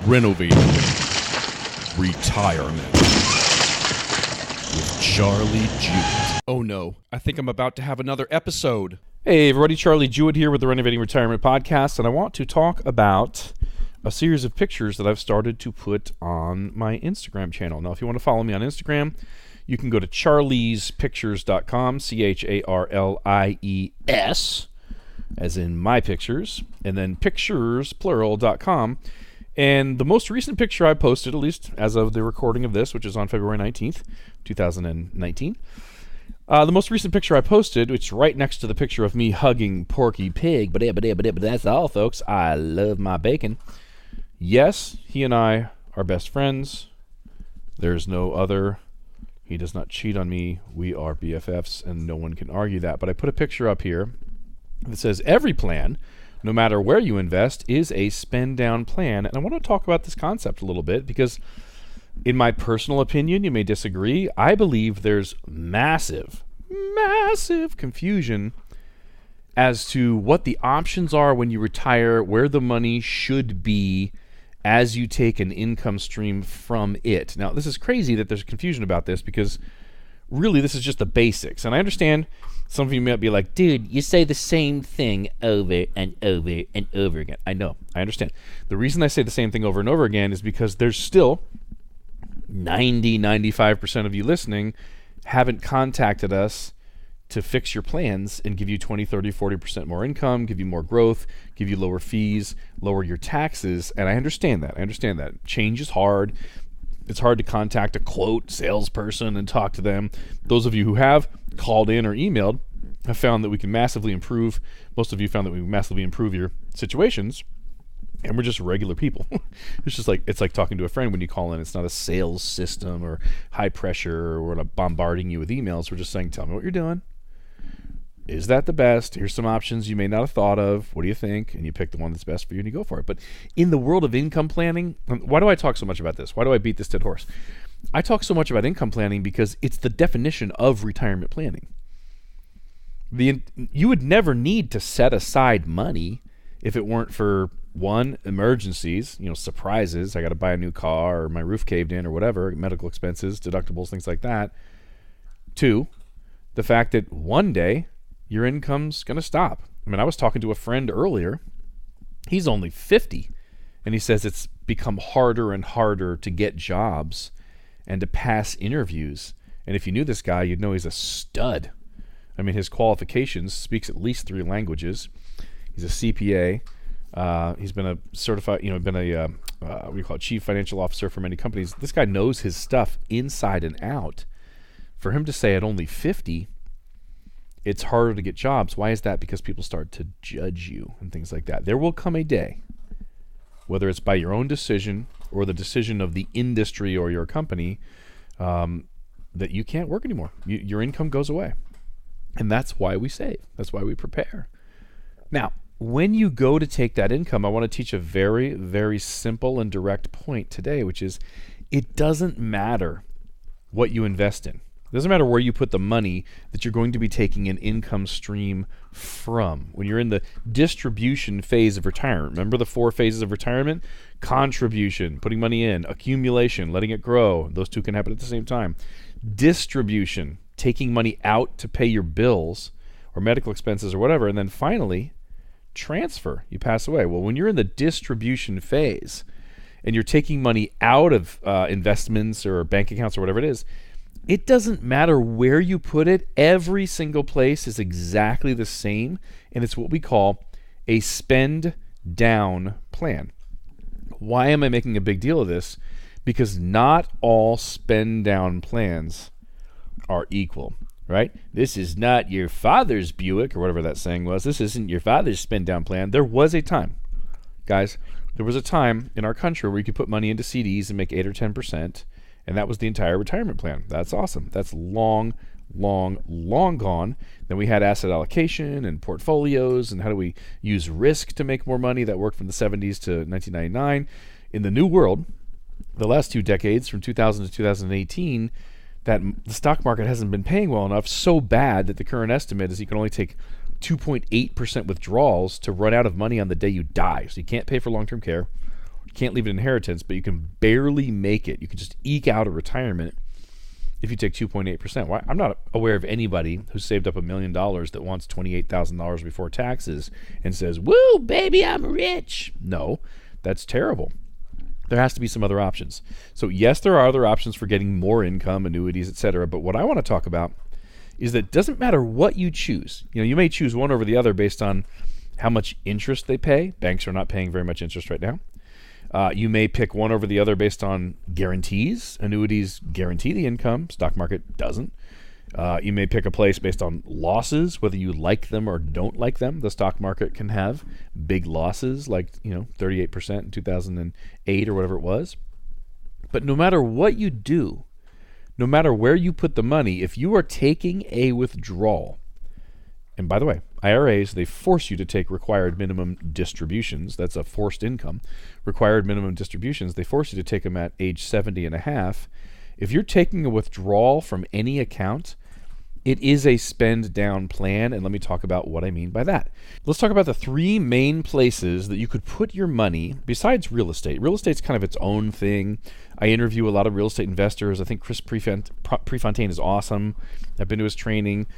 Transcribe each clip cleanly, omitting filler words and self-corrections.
Renovating Retirement with Charlie Jewett. Oh no, I think I'm about to have another episode. Hey everybody, Charlie Jewett here with the Renovating Retirement Podcast, and I want to talk about a series of pictures that I've started to put on my Instagram channel. Now, if you want to follow me on Instagram, you can go to charliespictures.com, CHARLIES, as in my pictures, and then pictures, plural.com. And the most recent picture I posted, at least as of the recording of this, which is on February 19th, 2019, the most recent picture I posted, which is right next to the picture of me hugging Porky Pig, but that's all, folks. I love my bacon. Yes, he and I are best friends. There's no other. He does not cheat on me. We are BFFs, and no one can argue that. But I put a picture up here that says, every plan, no matter where you invest, is a spend-down plan. And I want to talk about this concept a little bit because, in my personal opinion, you may disagree, I believe there's massive confusion as to what the options are when you retire, where the money should be as you take an income stream from it. Now, this is crazy that there's confusion about this because really this is just the basics. And I understand some of you might be like, dude, you say the same thing over and over and over again. I know, I understand. The reason I say the same thing over and over again is because there's still 95% of you listening haven't contacted us to fix your plans and give you 20, 30, 40% more income, give you more growth, give you lower fees, lower your taxes. And I understand that. Change is hard. It's hard to contact a quote salesperson and talk to them. Those of you who have called in or emailed have found that we can massively improve. Most of you found that we can massively improve your situations. And we're just regular people. It's like talking to a friend when you call in. It's not a sales system or high pressure or we're not bombarding you with emails. We're just saying, tell me what you're doing. Is that the best? Here's some options you may not have thought of. What do you think? And you pick the one that's best for you and you go for it. But in the world of income planning, why do I talk so much about this? Why do I beat this dead horse? I talk so much about income planning because it's the definition of retirement planning. You would never need to set aside money if it weren't for, one, emergencies, surprises. I got to buy a new car or my roof caved in or whatever, medical expenses, deductibles, things like that. Two, the fact that one day your income's going to stop. I mean, I was talking to a friend earlier. He's only 50, and he says it's become harder and harder to get jobs and to pass interviews. And if you knew this guy, you'd know he's a stud. I mean, his qualifications, speaks at least 3 languages. He's a CPA. He's been a certified, chief financial officer for many companies. This guy knows his stuff inside and out. For him to say at only 50, it's harder to get jobs. Why is that? Because people start to judge you and things like that. There will come a day, whether it's by your own decision or the decision of the industry or your company, that you can't work anymore. Your income goes away. And that's why we save. That's why we prepare. Now, when you go to take that income, I want to teach a very, very simple and direct point today, which is it doesn't matter what you invest in. It doesn't matter where you put the money that you're going to be taking an income stream from. When you're in the distribution phase of retirement, remember the 4 phases of retirement? Contribution, putting money in, accumulation, letting it grow. Those two can happen at the same time. Distribution, taking money out to pay your bills or medical expenses or whatever. And then finally, transfer. You pass away. Well, when you're in the distribution phase and you're taking money out of investments or bank accounts or whatever it is, it doesn't matter where you put it. Every single place is exactly the same, and it's what we call a spend-down plan. Why am I making a big deal of this? Because not all spend-down plans are equal, right? This is not your father's Buick, or whatever that saying was. This isn't your father's spend-down plan. There was a time, guys, there was a time in our country where you could put money into CDs and make 8 or 10%, and that was the entire retirement plan. That's awesome. That's long gone. Then we had asset allocation and portfolios and how do we use risk to make more money. That worked from the 70s to 1999. In the new world, the last 2 decades, from 2000 to 2018, that the stock market hasn't been paying well enough, so bad that the current estimate is you can only take 2.8% withdrawals to run out of money on the day you die. So you can't pay for long-term care. You can't leave an inheritance, but you can barely make it. You can just eke out a retirement if you take 2.8%. Why? I'm not aware of anybody who's saved up $1 million that wants $28,000 before taxes and says, "Woo, baby, I'm rich." No, that's terrible. There has to be some other options. So yes, there are other options for getting more income, annuities, etc. But what I want to talk about is that it doesn't matter what you choose. You may choose one over the other based on how much interest they pay. Banks are not paying very much interest right now. You may pick one over the other based on guarantees. Annuities guarantee the income. Stock market doesn't. You may pick a place based on losses, whether you like them or don't like them. The stock market can have big losses, like 38% in 2008 or whatever it was. But no matter what you do, no matter where you put the money, if you are taking a withdrawal, and by the way, IRAs, they force you to take required minimum distributions. That's a forced income. Required minimum distributions, they force you to take them at age 70 and a half. If you're taking a withdrawal from any account, it is a spend down plan, and let me talk about what I mean by that. Let's talk about the three main places that you could put your money besides real estate. Real estate's kind of its own thing. I interview a lot of real estate investors. I think Chris Prefontaine is awesome. I've been to his training.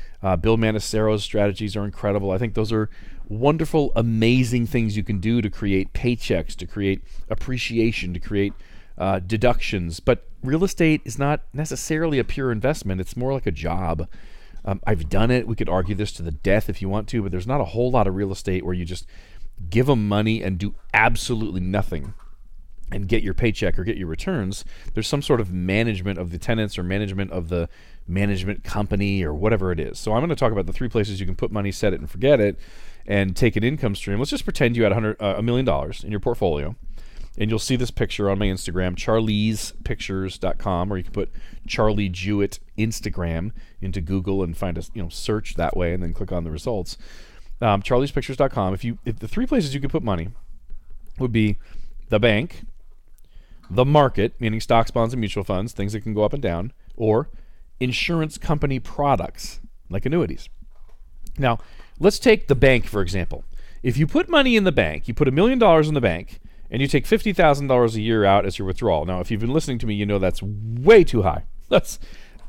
Bill Manacero's strategies are incredible. I think those are wonderful, amazing things you can do to create paychecks, to create appreciation, to create deductions. But real estate is not necessarily a pure investment. It's more like a job. I've done it. We could argue this to the death if you want to, but there's not a whole lot of real estate where you just give them money and do absolutely nothing and get your paycheck or get your returns. There's some sort of management of the tenants or management of the management company or whatever it is. So I'm going to talk about the three places you can put money, set it and forget it, and take an income stream. Let's just pretend you had $1 million in your portfolio. And you'll see this picture on my Instagram, charliespictures.com, or you can put Charlie Jewett Instagram into Google and find a search that way, and then click on the results. charliespictures.com. If the three places you could put money would be the bank, the market, meaning stocks, bonds, and mutual funds, things that can go up and down, or insurance company products like annuities. Now, let's take the bank, for example. If you put money in the bank, you put $1 million in the bank, and you take $50,000 a year out as your withdrawal. Now, if you've been listening to me, you know that's way too high. That's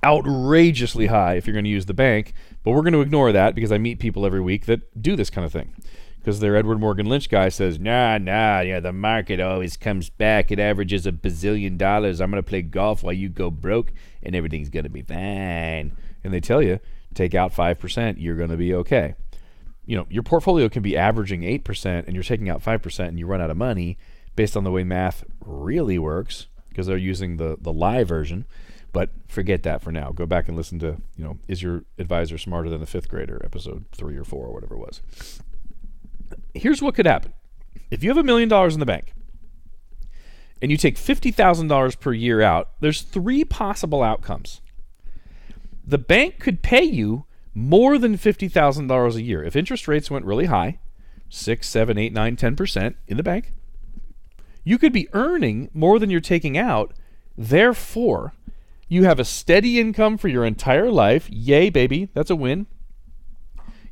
outrageously high if you're going to use the bank. But we're going to ignore that because I meet people every week that do this kind of thing. Because their Edward Morgan Lynch guy says, nah, the market always comes back. It averages $1 bazillion. I'm going to play golf while you go broke, and everything's going to be fine. And they tell you, take out 5%, you're going to be okay. Your portfolio can be averaging 8% and you're taking out 5% and you run out of money based on the way math really works because they're using the live version. But forget that for now. Go back and listen to, Is Your Advisor Smarter Than the Fifth Grader, episode 3 or 4 or whatever it was. Here's what could happen. If you have $1 million in the bank and you take $50,000 per year out, there's three possible outcomes. The bank could pay you more than $50,000 a year. If interest rates went really high, 6, 7, 8, 9, 10% in the bank, you could be earning more than you're taking out. Therefore, you have a steady income for your entire life. Yay, baby. That's a win.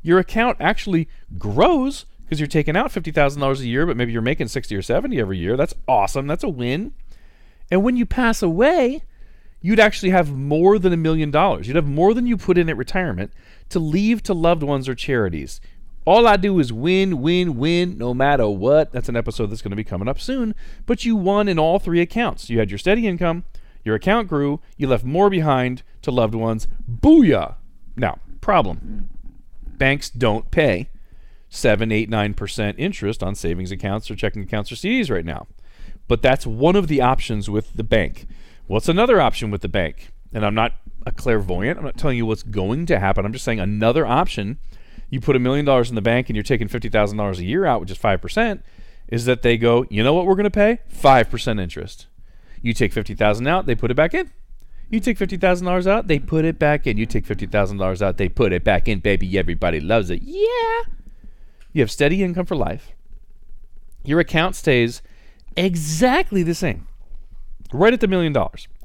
Your account actually grows because you're taking out $50,000 a year, but maybe you're making 60 or 70 every year. That's awesome. That's a win. And when you pass away, you'd actually have more than $1 million. You'd have more than you put in at retirement to leave to loved ones or charities. All I do is win, win, win, no matter what. That's an episode that's going to be coming up soon. But you won in all three accounts. You had your steady income, your account grew, you left more behind to loved ones. Booyah! Now, problem. Banks don't pay 7, 8, 9% interest on savings accounts or checking accounts or CDs right now. But that's one of the options with the bank. What's another option with the bank? And I'm not a clairvoyant. I'm not telling you what's going to happen. I'm just saying another option. You put $1 million in the bank and you're taking $50,000 a year out, which is 5%, is that they go, you know what we're going to pay? 5% interest. You take $50,000 out, they put it back in. You take $50,000 out, they put it back in. You take $50,000 out, they put it back in. Baby, everybody loves it. Yeah. You have steady income for life. Your account stays exactly the same. Right at the $1 million.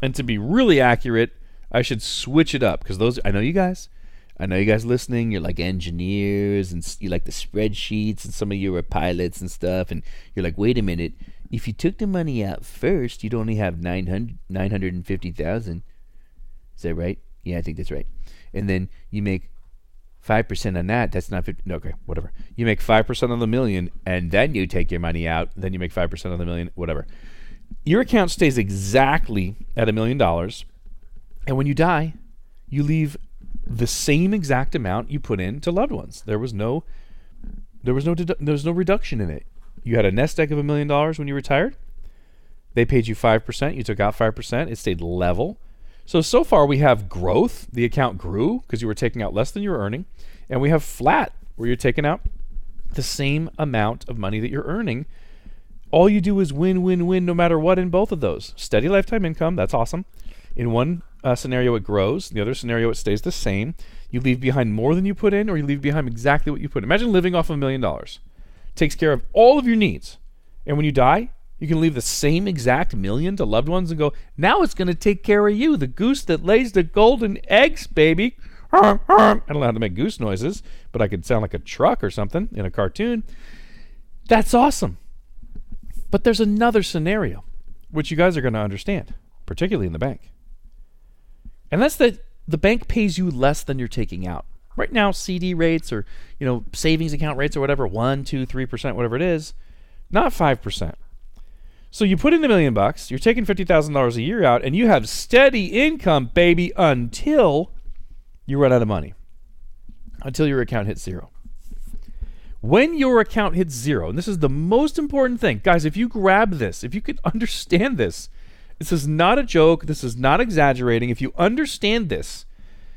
And to be really accurate, I should switch it up because I know you guys listening, you're like engineers and you like the spreadsheets and some of you are pilots and stuff, and you're like, wait a minute, if you took the money out first, you'd only have 950,000. Is that right? Yeah, I think that's right. And then you make 5% on that. That's not 50. No, okay, whatever. You make 5% on the million, and then you take your money out. Then you make 5% on the million, whatever. Your account stays exactly at $1 million. And when you die, you leave the same exact amount you put in to loved ones. There was no reduction in it. You had a nest egg of $1 million when you retired. They paid you 5%. You took out 5%. It stayed level. So far we have growth. The account grew because you were taking out less than you were earning. And we have flat, where you're taking out the same amount of money that you're earning. All you do is win, win, win no matter what in both of those. Steady lifetime income, that's awesome. In one scenario it grows. The other scenario it stays the same. You leave behind more than you put in, or you leave behind exactly what you put in. Imagine living off $1 million. Takes care of all of your needs. And when you die, you can leave the same exact million to loved ones and go, now it's going to take care of you, the goose that lays the golden eggs, baby. I don't know how to make goose noises, but I could sound like a truck or something in a cartoon. That's awesome. But there's another scenario, which you guys are going to understand, particularly in the bank. And that's that the bank pays you less than you're taking out. Right now, CD rates or savings account rates or whatever, 1%, 2%, 3%, whatever it is, not 5%. So you put in $1 million, you're taking $50,000 a year out, and you have steady income, baby, until you run out of money, until your account hits zero. When your account hits zero, and this is the most important thing, guys, if you grab this, if you could understand this, this is not a joke, this is not exaggerating. If you understand this,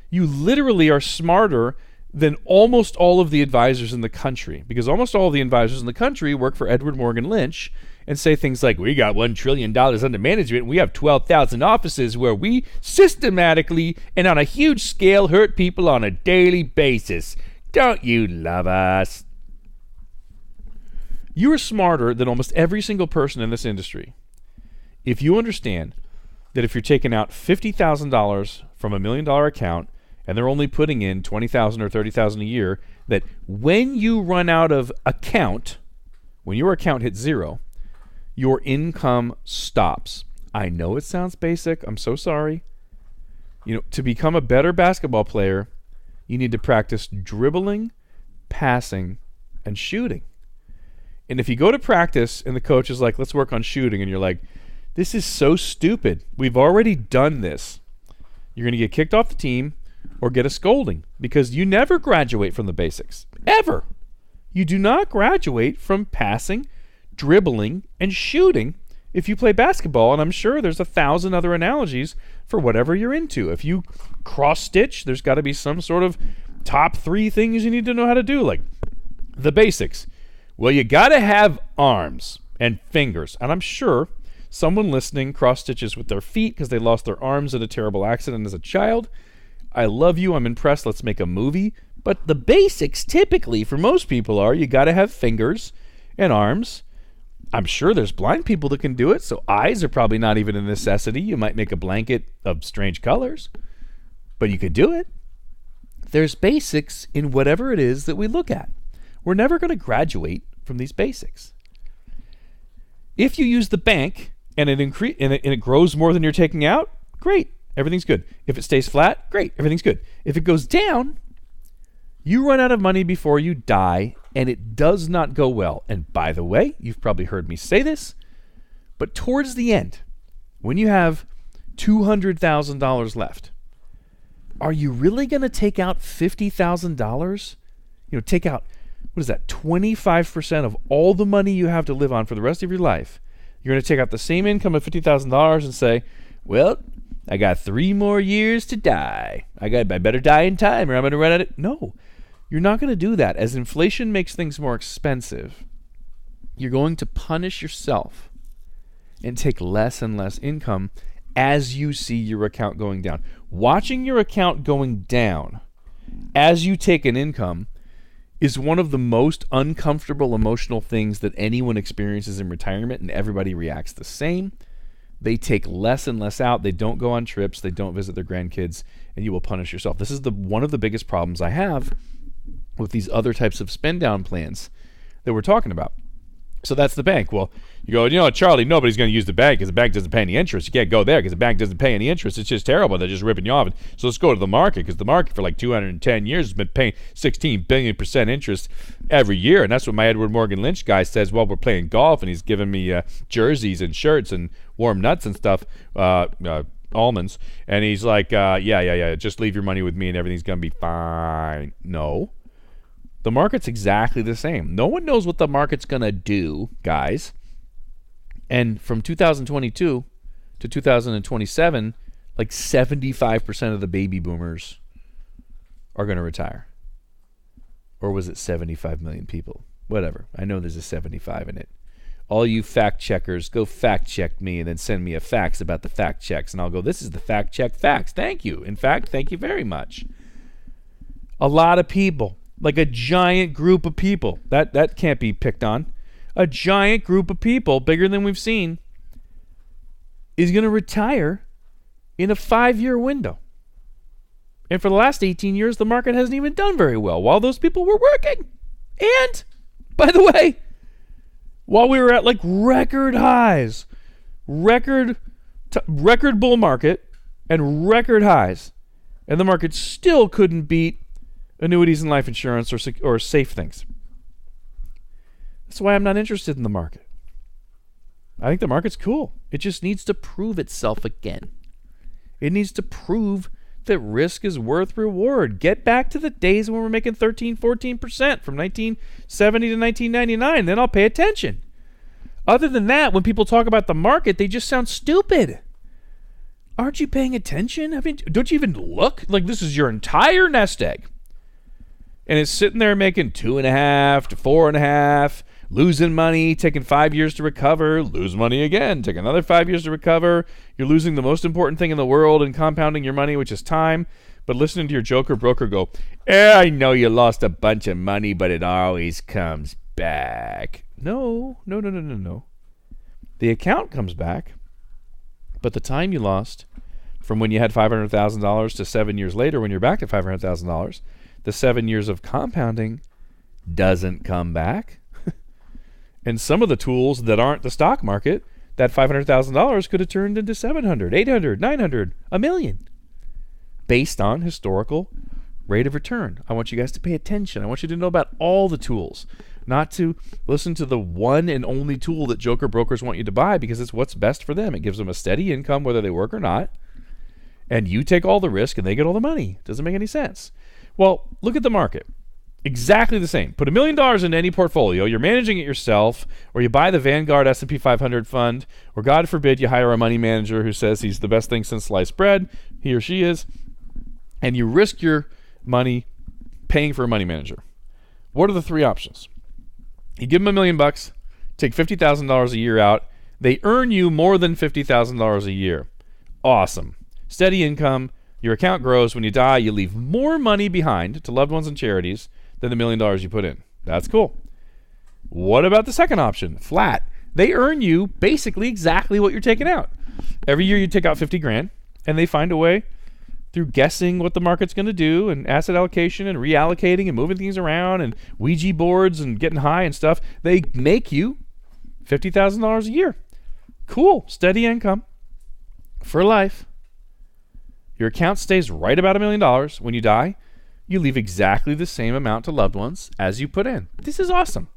you literally are smarter than almost all of the advisors in the country, because almost all of the advisors in the country work for Edward Morgan Lynch and say things like, we got $1 trillion under management, and we have 12,000 offices where we systematically and on a huge scale hurt people on a daily basis. Don't you love us? You are smarter than almost every single person in this industry if you understand that if you're taking out $50,000 from $1 million account and they're only putting in $20,000 or $30,000 a year, that when you run out of account, when your account hits zero, your income stops. I know it sounds basic. I'm so sorry. To become a better basketball player, you need to practice dribbling, passing, and shooting. And if you go to practice and the coach is like, let's work on shooting, and you're like, this is so stupid. We've already done this. You're going to get kicked off the team or get a scolding, because you never graduate from the basics. Ever. You do not graduate from passing, dribbling, and shooting if you play basketball. And I'm sure there's 1,000 other analogies for whatever you're into. If you cross-stitch, there's got to be some sort of top 3 things you need to know how to do, like the basics. Well, you got to have arms and fingers. And I'm sure someone listening cross-stitches with their feet because they lost their arms in a terrible accident as a child. I love you. I'm impressed. Let's make a movie. But the basics typically for most people are you got to have fingers and arms. I'm sure there's blind people that can do it, so eyes are probably not even a necessity. You might make a blanket of strange colors, but you could do it. There's basics in whatever it is that we look at. We're never going to graduate from these basics. If you use the bank and it grows more than you're taking out, great, everything's good. If it stays flat, great, everything's good. If it goes down, you run out of money before you die, and it does not go well. And by the way, you've probably heard me say this, but towards the end, when you have $200,000 left, are you really going to take out $50,000? Take out, 25% of all the money you have to live on for the rest of your life. You're going to take out the same income of $50,000 and say, well, I got 3 more years to die. I better die in time or I'm going to run out of... No, you're not going to do that. As inflation makes things more expensive, you're going to punish yourself and take less and less income as you see your account going down. Watching your account going down as you take an income is one of the most uncomfortable emotional things that anyone experiences in retirement, and everybody reacts the same. They take less and less out. They don't go on trips. They don't visit their grandkids, and you will punish yourself. This is one of the biggest problems I have with these other types of spend down plans that we're talking about. So that's the bank. Well, You go, Charlie, nobody's going to use the bank because the bank doesn't pay any interest. You can't go there because the bank doesn't pay any interest. It's just terrible. They're just ripping you off. So let's go to the market, because the market for like 210 years has been paying 16 billion% interest every year. And that's what my Edward Morgan Lynch guy says while we're playing golf, and he's giving me jerseys and shirts and warm nuts and stuff, almonds. And he's like, yeah, just leave your money with me and everything's going to be fine. No. The market's exactly the same. No one knows what the market's going to do, guys. And from 2022 to 2027, like 75% of the baby boomers are going to retire. Or was it 75 million people? Whatever. I know there's a 75 in it. All you fact checkers, go fact check me and then send me a fax about the fact checks. And I'll go, this is the fact check fax. Thank you. In fact, thank you very much. A lot of people, like a giant group of people, that can't be picked on. A giant group of people, bigger than we've seen, is going to retire in a 5-year window. And for the last 18 years, the market hasn't even done very well while those people were working. And, by the way, while we were at like record highs, record bull market and record highs, and the market still couldn't beat annuities and life insurance or safe things. That's why I'm not interested in the market. I think the market's cool. It just needs to prove itself again. It needs to prove that risk is worth reward. Get back to the days when we're making 13, 14% from 1970 to 1999. Then I'll pay attention. Other than that, when people talk about the market, they just sound stupid. Aren't you paying attention? I mean, don't you even look? Like, this is your entire nest egg. And it's sitting there making 2.5 to 4.5, losing money, taking 5 years to recover, lose money again, take another 5 years to recover. You're losing the most important thing in the world and compounding your money, which is time. But listening to your joker broker go, I know you lost a bunch of money, but it always comes back. No. The account comes back, but the time you lost from when you had $500,000 to 7 years later when you're back at $500,000, the 7 years of compounding doesn't come back. And some of the tools that aren't the stock market, that $500,000 could have turned into 700, 800, 900, $1 million, based on historical rate of return. I want you guys to pay attention. I want you to know about all the tools, not to listen to the one and only tool that joker brokers want you to buy because it's what's best for them. It gives them a steady income whether they work or not, and you take all the risk and they get all the money. Doesn't make any sense. Well, look at the market. Exactly the same. Put $1 million into any portfolio. You're managing it yourself, or you buy the Vanguard S&P 500 fund, or God forbid you hire a money manager who says he's the best thing since sliced bread. He or she is. And you risk your money paying for a money manager. What are the three options? You give them $1 million, take $50,000 a year out. They earn you more than $50,000 a year. Awesome. Steady income. Your account grows. When you die, you leave more money behind to loved ones and charities than the $1 million you put in. That's cool. What about the second option? Flat. They earn you basically exactly what you're taking out. Every year you take out $50,000, and they find a way through guessing what the market's going to do and asset allocation and reallocating and moving things around and Ouija boards and getting high and stuff. They make you $50,000 a year. Cool. Steady income for life. Your account stays right about $1 million. When you die, you leave exactly the same amount to loved ones as you put in. This is awesome.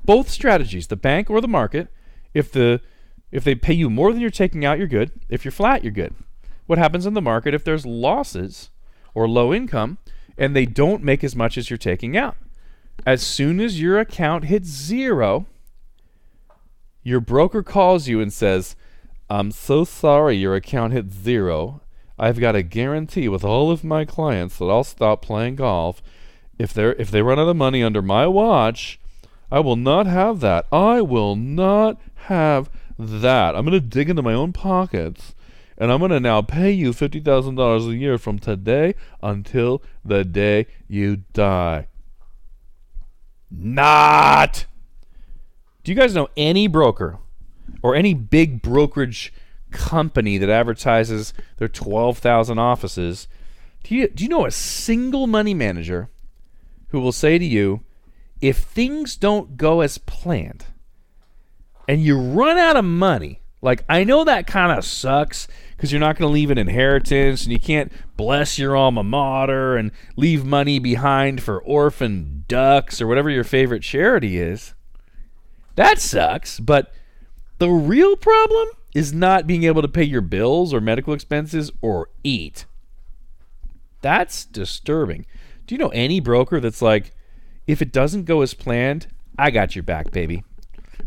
Both strategies, the bank or the market, if they pay you more than you're taking out, you're good. If you're flat, you're good. What happens in the market if there's losses or low income and they don't make as much as you're taking out? As soon as your account hits zero, your broker calls you and says, I'm so sorry your account hit zero. I've got a guarantee with all of my clients that I'll stop playing golf. If they run out of money under my watch, I will not have that. I will not have that. I'm going to dig into my own pockets, and I'm going to now pay you $50,000 a year from today until the day you die. Not. Do you guys know any broker or any big brokerage company that advertises their 12,000 offices? Do you know a single money manager who will say to you, if things don't go as planned, and you run out of money, like, I know that kind of sucks because you're not going to leave an inheritance and you can't bless your alma mater and leave money behind for orphan ducks or whatever your favorite charity is. That sucks, but the real problem is not being able to pay your bills or medical expenses or eat. That's disturbing. Do you know any broker that's like, if it doesn't go as planned, I got your back, baby.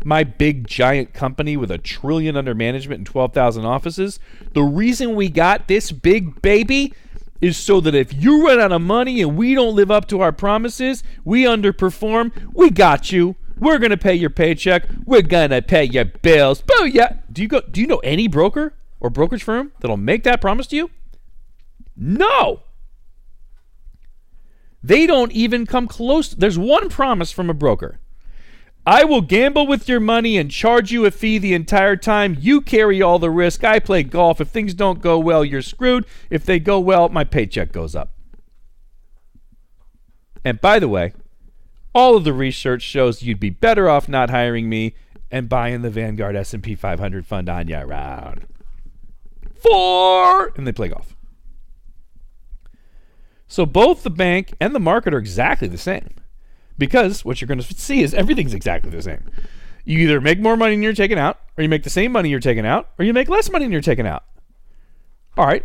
My big giant company with $1 trillion under management and 12,000 offices, the reason we got this big baby is so that if you run out of money and we don't live up to our promises, we underperform, we got you. We're going to pay your paycheck. We're going to pay your bills. Booyah! Do you know any broker or brokerage firm that'll make that promise to you? No. They don't even come close. There's one promise from a broker. I will gamble with your money and charge you a fee the entire time. You carry all the risk. I play golf. If things don't go well, you're screwed. If they go well, my paycheck goes up. And by the way, all of the research shows you'd be better off not hiring me and buying the Vanguard S&P 500 fund on your own. And they play golf. So both the bank and the market are exactly the same. Because what you're going to see is everything's exactly the same. You either make more money than you're taking out, or you make the same money you're taking out, or you make less money than you're taking out. All right.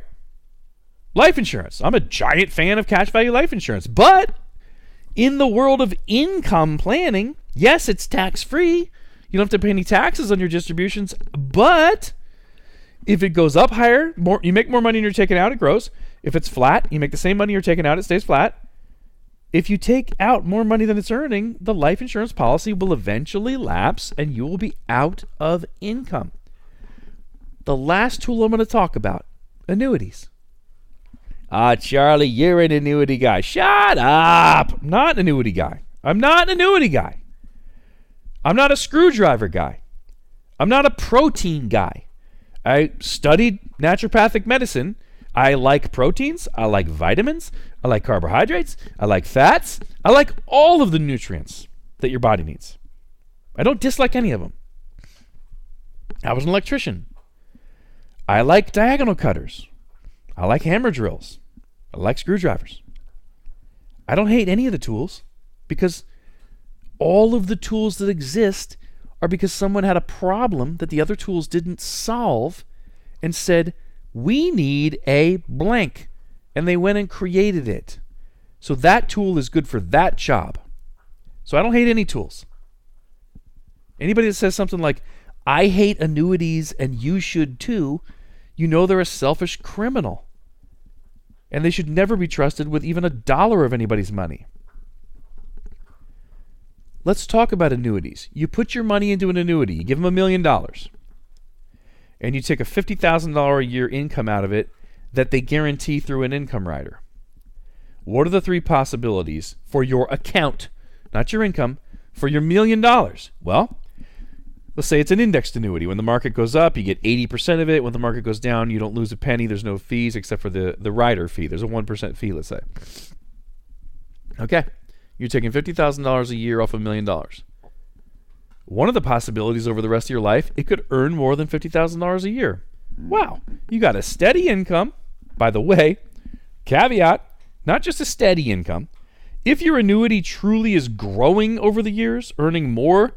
Life insurance. I'm a giant fan of cash value life insurance. But in the world of income planning, yes, it's tax-free. You don't have to pay any taxes on your distributions. But if it goes up higher, you make more money than you're taking out, it grows. If it's flat, you make the same money you're taking out, it stays flat. If you take out more money than it's earning, the life insurance policy will eventually lapse and you will be out of income. The last tool I'm going to talk about, annuities. Charlie, you're an annuity guy. Shut up. I'm not an annuity guy. I'm not a screwdriver guy. I'm not a protein guy. I studied naturopathic medicine. I like proteins. I like vitamins. I like carbohydrates. I like fats. I like all of the nutrients that your body needs. I don't dislike any of them. I was an electrician. I like diagonal cutters. I like hammer drills. I like screwdrivers. I don't hate any of the tools because all of the tools that exist are because someone had a problem that the other tools didn't solve and said, we need a blank. And they went and created it. So that tool is good for that job. So I don't hate any tools. Anybody that says something like, I hate annuities and you should too, you know they're a selfish criminal. And they should never be trusted with even $1 of anybody's money. Let's talk about annuities. You put your money into an annuity. You give them $1 million. And you take a $50,000 a year income out of it that they guarantee through an income rider. What are the three possibilities for your account, not your income, for your $1 million? Well, let's say it's an indexed annuity. When the market goes up, you get 80% of it. When the market goes down, you don't lose a penny. There's no fees except for the rider fee. There's a 1% fee, let's say. Okay, you're taking $50,000 a year off $1 million. One of the possibilities over the rest of your life, it could earn more than $50,000 a year. Wow, you got a steady income. By the way, caveat, not just a steady income. If your annuity truly is growing over the years, earning more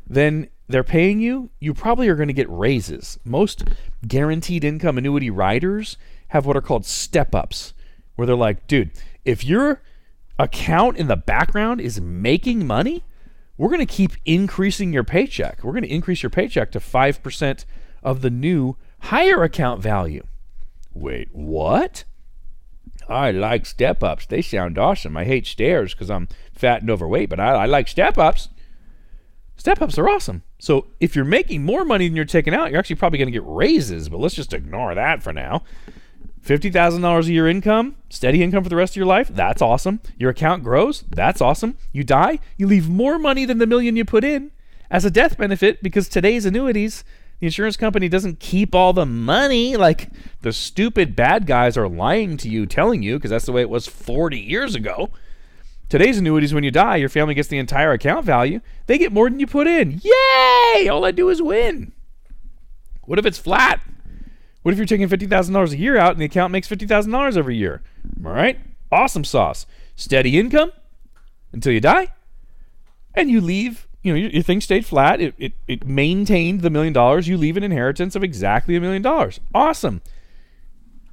than they're paying you, you probably are going to get raises. Most guaranteed income annuity riders have what are called step-ups, where they're like, dude, if your account in the background is making money, we're going to keep increasing your paycheck. We're going to increase your paycheck to 5% of the new higher account value. Wait, what? I like step-ups. They sound awesome. I hate stairs because I'm fat and overweight, but I like step-ups. Step-ups are awesome. So if you're making more money than you're taking out, you're actually probably going to get raises, but let's just ignore that for now. $50,000 a year income, steady income for the rest of your life, that's awesome. Your account grows, that's awesome. You die, you leave more money than the $1 million you put in as a death benefit because today's annuities, the insurance company doesn't keep all the money like the stupid bad guys are lying to you, telling you, because that's the way it was 40 years ago. Today's annuities, when you die, your family gets the entire account value. They get more than you put in. Yay! All I do is win. What if it's flat? What if you're taking $50,000 a year out and the account makes $50,000 every year? All right? Awesome sauce. Steady income until you die. And you leave, your thing stayed flat. It maintained the $1 million. You leave an inheritance of exactly $1 million. Awesome.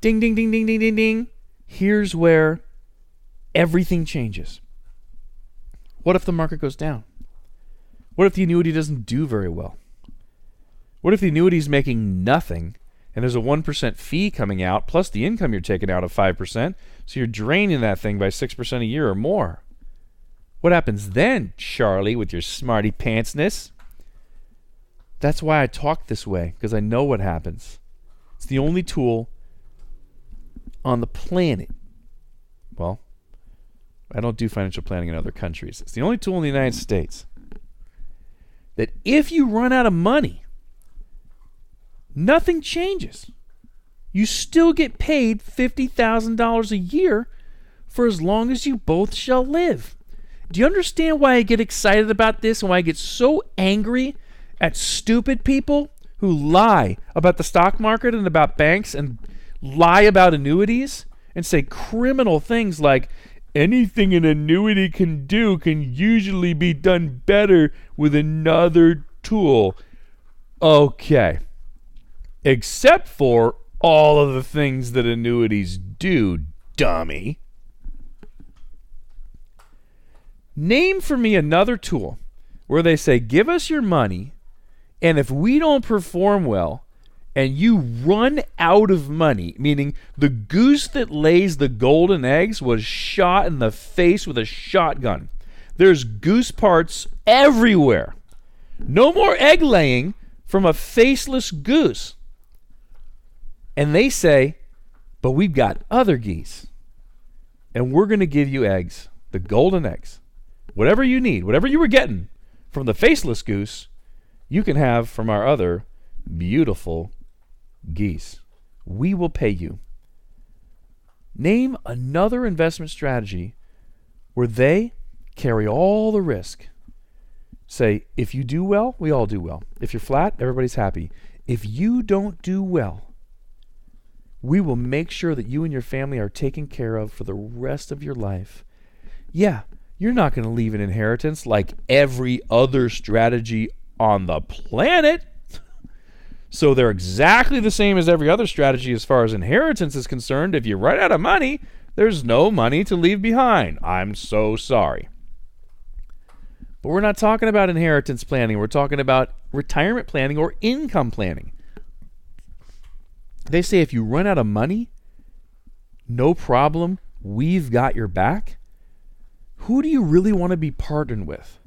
Ding, ding, ding, ding, ding, ding, ding. Here's where everything changes. What if the market goes down? What if the annuity doesn't do very well? What if the annuity is making nothing and there's a 1% fee coming out plus the income you're taking out of 5%, so you're draining that thing by 6% a year or more? What happens then, Charlie, with your smarty pantsness? That's why I talk this way, because I know what happens. It's the only tool on the planet. Well, I don't do financial planning in other countries. It's the only tool in the United States that if you run out of money, nothing changes. You still get paid $50,000 a year for as long as you both shall live. Do you understand why I get excited about this and why I get so angry at stupid people who lie about the stock market and about banks and lie about annuities and say criminal things like, anything an annuity can do can usually be done better with another tool? Okay. Except for all of the things that annuities do, dummy. Name for me another tool where they say, give us your money, and if we don't perform well, and you run out of money, meaning the goose that lays the golden eggs was shot in the face with a shotgun. There's goose parts everywhere. No more egg laying from a faceless goose. And they say, but we've got other geese, and we're going to give you eggs, the golden eggs. Whatever you need, whatever you were getting from the faceless goose, you can have from our other beautiful geese. We will pay you. Name another investment strategy where they carry all the risk. Say, if you do well, we all do well. If you're flat, everybody's happy. If you don't do well, we will make sure that you and your family are taken care of for the rest of your life. Yeah, you're not going to leave an inheritance like every other strategy on the planet. So they're exactly the same as every other strategy as far as inheritance is concerned. If you run out of money, there's no money to leave behind. I'm so sorry. But we're not talking about inheritance planning. We're talking about retirement planning or income planning. They say if you run out of money, no problem, we've got your back. Who do you really want to be partnered with?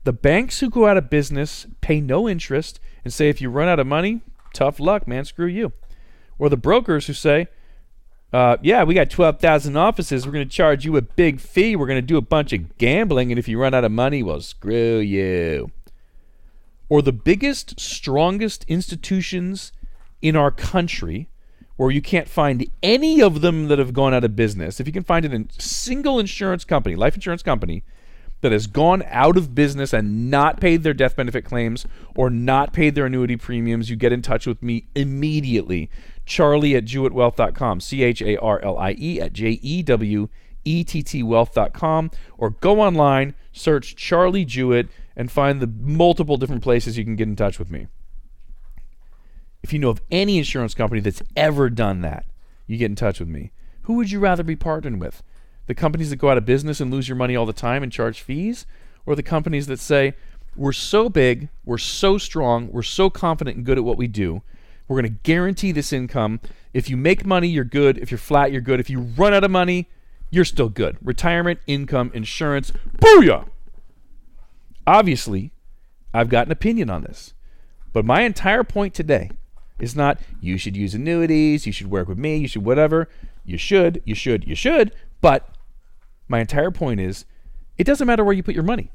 The banks who go out of business, pay no interest, and say if you run out of money, tough luck, man, screw you. Or the brokers who say, yeah, we got 12,000 offices, we're going to charge you a big fee, we're going to do a bunch of gambling, and if you run out of money, well, screw you. Or the biggest, strongest institutions in our country, where you can't find any of them that have gone out of business. If you can find a single insurance company, life insurance company, that has gone out of business and not paid their death benefit claims or not paid their annuity premiums, you get in touch with me immediately. Charlie@JewettWealth.com, CharlieJewett.com, or go online, search Charlie Jewett, and find the multiple different places you can get in touch with me. If you know of any insurance company that's ever done that, you get in touch with me. Who would you rather be partnered with? The companies that go out of business and lose your money all the time and charge fees? Or the companies that say, we're so big, we're so strong, we're so confident and good at what we do, we're going to guarantee this income. If you make money, you're good. If you're flat, you're good. If you run out of money, you're still good. Retirement, income, insurance, booyah! Obviously, I've got an opinion on this. But my entire point today is not, you should use annuities, you should work with me, you should whatever. You should. But my entire point is, it doesn't matter where you put your money.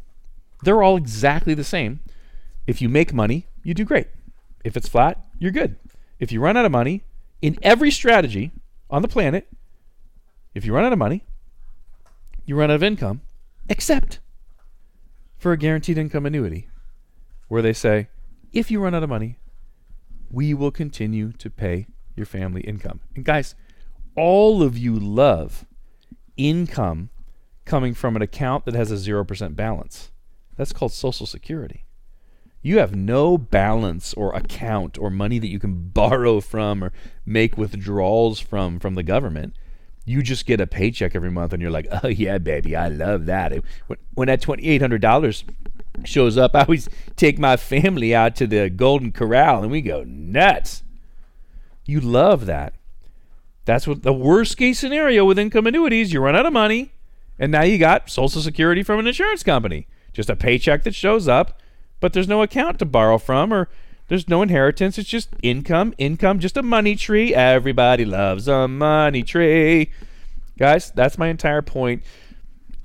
They're all exactly the same. If you make money, you do great. If it's flat, you're good. If you run out of money, in every strategy on the planet, if you run out of money, you run out of income, except for a guaranteed income annuity, where they say, if you run out of money, we will continue to pay your family income. And guys, all of you love income coming from an account that has a 0% balance. That's called Social Security. You have no balance or account or money that you can borrow from or make withdrawals from the government. You just get a paycheck every month and you're like, oh yeah, baby, I love that. When that $2,800 shows up, I always take my family out to the Golden Corral and we go nuts. You love that. That's what the worst case scenario with income annuities. You run out of money and now you got Social Security from an insurance company. Just a paycheck that shows up, but there's no account to borrow from or there's no inheritance. It's just income, just a money tree. Everybody loves a money tree. Guys, that's my entire point.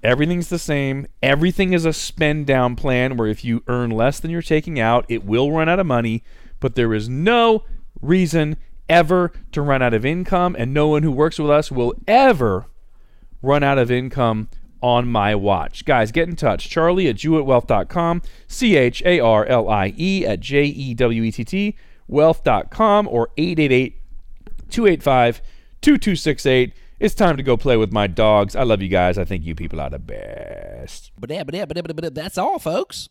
Everything's the same. Everything is a spend down plan where if you earn less than you're taking out, it will run out of money, but there is no reason ever to run out of income, and no one who works with us will ever run out of income on my watch. Guys, get in touch. Charlie at JewettWealth.com, CHARLIE at JEWETT, wealth.com, or 888-285-2268. It's time to go play with my dogs. I love you guys. I think you people are the best. But that's all, folks.